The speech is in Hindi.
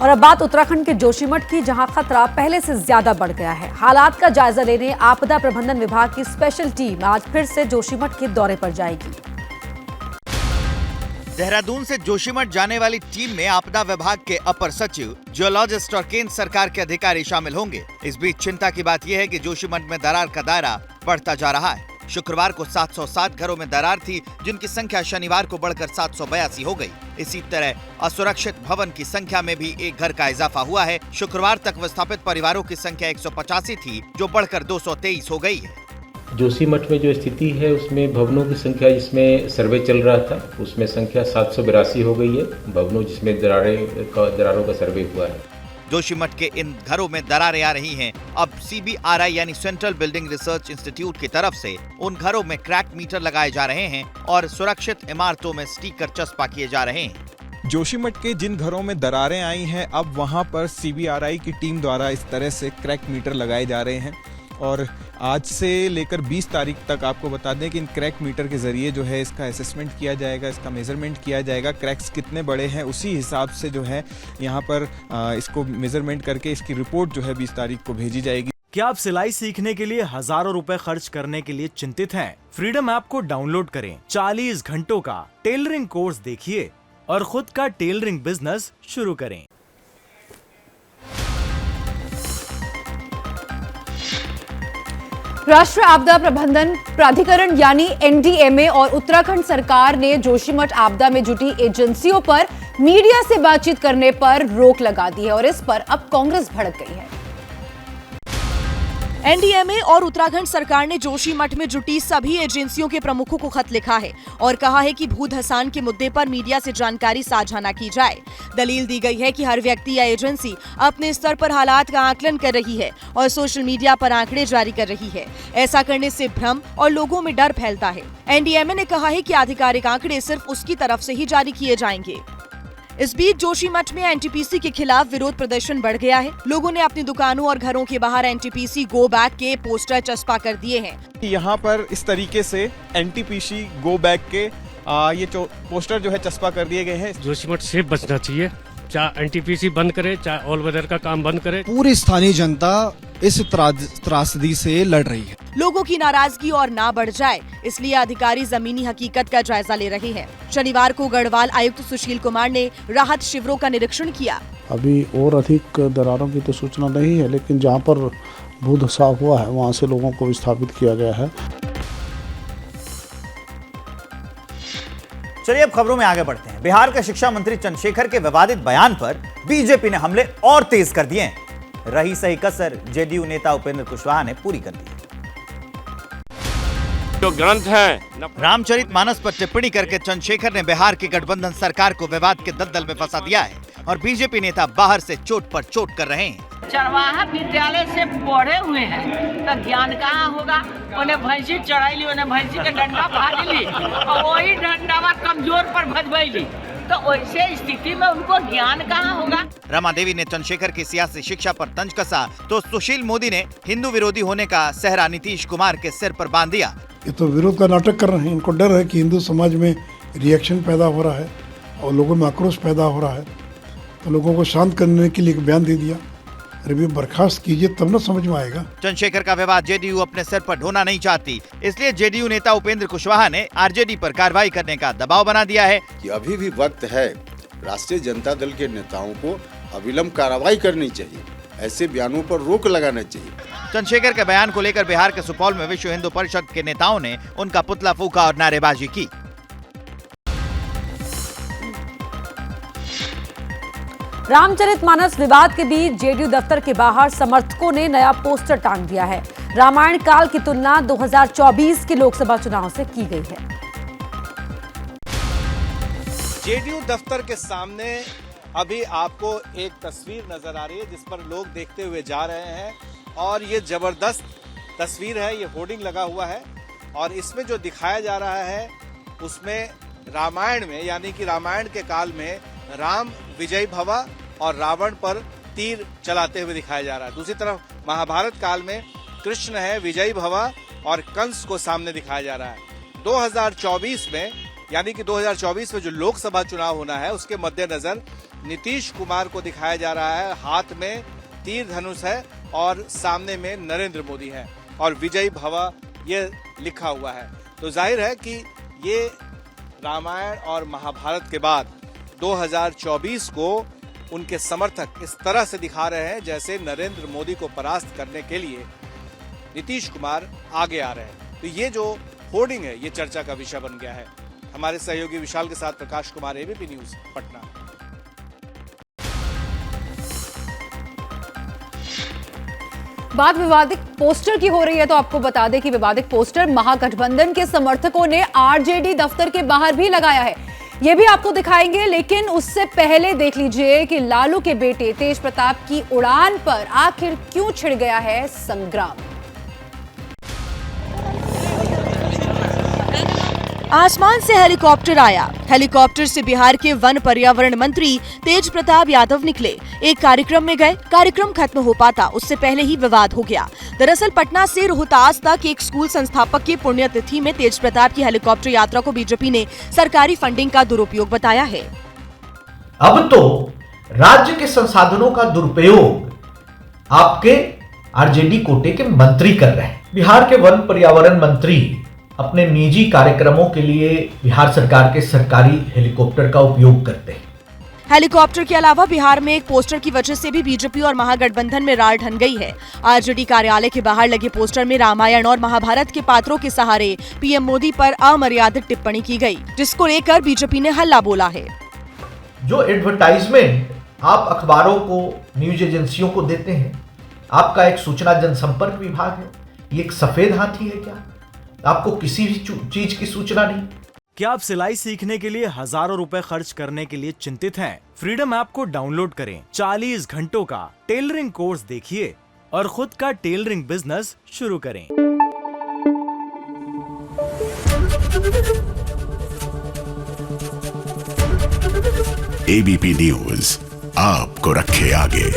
और अब बात उत्तराखंड के जोशीमठ की, जहां खतरा पहले से ज्यादा बढ़ गया है। हालात का जायजा लेने आपदा प्रबंधन विभाग की स्पेशल टीम आज फिर से जोशीमठ के दौरे पर जाएगी। देहरादून से जोशीमठ जाने वाली टीम में आपदा विभाग के अपर सचिव, जियोलॉजिस्ट और केंद्र सरकार के अधिकारी शामिल होंगे। इस बीच चिंता की बात यह है कि जोशीमठ में दरार का दायरा बढ़ता जा रहा है। शुक्रवार को 707 घरों में दरार थी, जिनकी संख्या शनिवार को बढ़कर 782 हो गई। इसी तरह असुरक्षित भवन की संख्या में भी एक घर का इजाफा हुआ है। शुक्रवार तक विस्थापित परिवारों की संख्या 185 थी, जो बढ़कर 223 हो गई है। जोशीमठ में जो स्थिति है उसमें भवनों की संख्या, जिसमें सर्वे चल रहा था उसमें संख्या 782 हो गई है भवनों जिसमें दरारों का सर्वे हुआ है। जोशीमठ के इन घरों में दरारें आ रही हैं। अब CBRI यानी सेंट्रल बिल्डिंग रिसर्च इंस्टीट्यूट की तरफ से उन घरों में क्रैक मीटर लगाए जा रहे हैं और सुरक्षित इमारतों में स्टिकर चस्पा किए जा रहे हैं। जोशीमठ के जिन घरों में दरारें आई हैं, अब वहां पर CBRI की टीम द्वारा इस तरह से क्रैक मीटर लगाए जा रहे हैं और आज से लेकर 20 तारीख तक आपको बता दें कि इन क्रैक मीटर के जरिए जो है इसका असेसमेंट किया जाएगा, इसका मेजरमेंट किया जाएगा। क्रैक्स कितने बड़े हैं उसी हिसाब से जो है यहाँ पर इसको मेजरमेंट करके इसकी रिपोर्ट जो है 20 तारीख को भेजी जाएगी। क्या आप सिलाई सीखने के लिए हजारों रुपए खर्च करने के लिए चिंतित हैं? फ्रीडम ऐप को डाउनलोड करें, 40 घंटों का टेलरिंग कोर्स देखिए और खुद का टेलरिंग बिजनेस शुरू करें। राष्ट्रीय आपदा प्रबंधन प्राधिकरण यानी NDMA और उत्तराखंड सरकार ने जोशीमठ आपदा में जुटी एजेंसियों पर मीडिया से बातचीत करने पर रोक लगा दी है और इस पर अब कांग्रेस भड़क गई है। NDMA और उत्तराखंड सरकार ने जोशीमठ में जुटी सभी एजेंसियों के प्रमुखों को खत लिखा है और कहा है कि भू धसान के मुद्दे पर मीडिया से जानकारी साझा न की जाए। दलील दी गई है कि हर व्यक्ति या एजेंसी अपने स्तर पर हालात का आकलन कर रही है और सोशल मीडिया पर आंकड़े जारी कर रही है। ऐसा करने से भ्रम और लोगों में डर फैलता है। NDMA ने कहा है कि आधिकारिक आंकड़े सिर्फ उसकी तरफ से ही जारी किए जाएंगे। इस बीच जोशीमठ में NTPC के खिलाफ विरोध प्रदर्शन बढ़ गया है। लोगों ने अपनी दुकानों और घरों के बाहर NTPC गो बैक के पोस्टर चस्पा कर दिए हैं। यहाँ पर इस तरीके से NTPC गो बैक के ये पोस्टर जो है चस्पा कर दिए गए हैं। जोशीमठ से बचना चाहिए, चाहे NTPC बंद करे, चाहे ऑल वेदर का काम बंद करे। पूरी स्थानीय जनता इस त्रासदी से लड़ रही है। लोगों की नाराजगी और ना बढ़ जाए, इसलिए अधिकारी जमीनी हकीकत का जायजा ले रहे हैं। शनिवार को गढ़वाल आयुक्त सुशील कुमार ने राहत शिविरों का निरीक्षण किया। अभी और अधिक दरारों की तो सूचना नहीं है, लेकिन जहां पर भू धसाव हुआ है वहां से लोगों को विस्थापित किया गया है। चलिए अब खबरों में आगे बढ़ते हैं। बिहार के शिक्षा मंत्री चंद्रशेखर के विवादित बयान पर बीजेपी ने हमले और तेज कर दिए हैं। रही सही कसर JDU नेता उपेंद्र कुशवाहा ने पूरी कर दी। जो ग्रंथ है रामचरितमानस पर टिप्पणी करके चंद्रशेखर ने बिहार की गठबंधन सरकार को विवाद के दलदल में फंसा दिया है और बीजेपी नेता बाहर से चोट पर चोट कर रहे हैं। चरवाहा विद्यालय से पढ़े हुए हैं तो ज्ञान कहाँ होगा? उन्हें भैंसी चढ़ाई, उन्हें भैंसी के डंडा भाग ली और वही डंडावा कमजोर पर भजबैली, तो वैसे स्थिति में उनको ज्ञान कहाँ होगा? रमा देवी ने चंद्रशेखर की सियासी शिक्षा पर तंज कसा तो सुशील मोदी ने हिंदू विरोधी होने का सेहरा नीतीश कुमार के सिर पर बांध दिया। ये तो विरोध का नाटक कर रहे हैं। इनको डर है कि हिंदू समाज में रिएक्शन पैदा हो रहा है और लोगों में आक्रोश पैदा हो रहा है, तो लोगों को शांत करने के लिए एक बयान दे दिया। अरे बर्खास्त कीजिए तब ना समझ में आएगा। चंद्रशेखर का विवाद JDU अपने सर पर ढोना नहीं चाहती, इसलिए JDU नेता उपेंद्र कुशवाहा ने RJD पर कार्रवाई करने का दबाव बना दिया है कि अभी भी वक्त है। राष्ट्रीय जनता दल के नेताओं को अविलंब कार्रवाई करनी चाहिए, ऐसे बयानों पर रोक लगाना चाहिए। चंद्रशेखर के बयान को लेकर बिहार के सुपौल में विश्व हिंदू परिषद के नेताओं ने उनका पुतला फूंका और नारेबाजी की। रामचरितमानस विवाद के बीच JDU दफ्तर के बाहर समर्थकों ने नया पोस्टर टांग दिया है। रामायण काल की तुलना 2024 के लोकसभा चुनाव से की गई है। JDU दफ्तर के सामने अभी आपको एक तस्वीर नजर आ रही है जिस पर लोग देखते हुए जा रहे हैं और ये जबरदस्त तस्वीर है। ये होर्डिंग लगा हुआ है और इसमें जो दिखाया जा रहा है उसमें रामायण में, यानी कि रामायण के काल में राम विजयी भवा और रावण पर तीर चलाते हुए दिखाया जा रहा है। दूसरी तरफ महाभारत काल में कृष्ण है विजयी भवा और कंस को सामने दिखाया जा रहा है। 2024 में यानी कि 2024 में जो लोकसभा चुनाव होना है उसके मद्देनजर नीतीश कुमार को दिखाया जा रहा है, हाथ में तीर धनुष है और सामने में नरेंद्र मोदी है और विजयी भव ये लिखा हुआ है। तो जाहिर है कि ये रामायण और महाभारत के बाद 2024 को उनके समर्थक इस तरह से दिखा रहे हैं जैसे नरेंद्र मोदी को परास्त करने के लिए नीतीश कुमार आगे आ रहे हैं। तो ये जो होर्डिंग है ये चर्चा का विषय बन गया है। हमारे सहयोगी विशाल के साथ प्रकाश कुमार, एबीपी न्यूज, पटना। बात विवादित पोस्टर की हो रही है तो आपको बता दें कि विवादित पोस्टर महागठबंधन के समर्थकों ने आरजेडी दफ्तर के बाहर भी लगाया है। ये भी आपको दिखाएंगे, लेकिन उससे पहले देख लीजिए कि लालू के बेटे तेज प्रताप की उड़ान पर आखिर क्यों छिड़ गया है संग्राम। आसमान से हेलीकॉप्टर आया। हेलीकॉप्टर से बिहार के वन पर्यावरण मंत्री तेज प्रताप यादव निकले। एक कार्यक्रम में गए, कार्यक्रम खत्म हो पाता उससे पहले ही विवाद हो गया। दरअसल पटना से रोहतास तक एक स्कूल संस्थापक की पुण्यतिथि में तेज प्रताप की हेलीकॉप्टर यात्रा को बीजेपी ने सरकारी फंडिंग का दुरुपयोग बताया है। अब तो राज्य के संसाधनों का दुरुपयोग आपके आरजेडी कोटे के मंत्री कर रहे हैं। बिहार के वन पर्यावरण मंत्री अपने निजी कार्यक्रमों के लिए बिहार सरकार के सरकारी हेलीकॉप्टर का उपयोग करते हैं। हेलीकॉप्टर के अलावा बिहार में एक पोस्टर की वजह से भी बीजेपी और महागठबंधन में रार ढन गई है। आरजेडी कार्यालय के बाहर लगे पोस्टर में रामायण और महाभारत के पात्रों के सहारे पीएम मोदी पर अमर्यादित टिप्पणी की गई, जिसको लेकर बीजेपी ने हल्ला बोला है। जो एडवर्टाइजमेंट आप अखबारों को, न्यूज एजेंसियों को देते हैं, आपका एक सूचना जनसंपर्क विभाग है, ये एक सफेद हाथी है क्या? आपको किसी भी चीज की सूचना नहीं? क्या आप सिलाई सीखने के लिए हजारों रुपए खर्च करने के लिए चिंतित हैं? फ्रीडम ऐप को डाउनलोड करें, 40 घंटों का टेलरिंग कोर्स देखिए और खुद का टेलरिंग बिजनेस शुरू करें। एबीपी न्यूज आपको रखे आगे।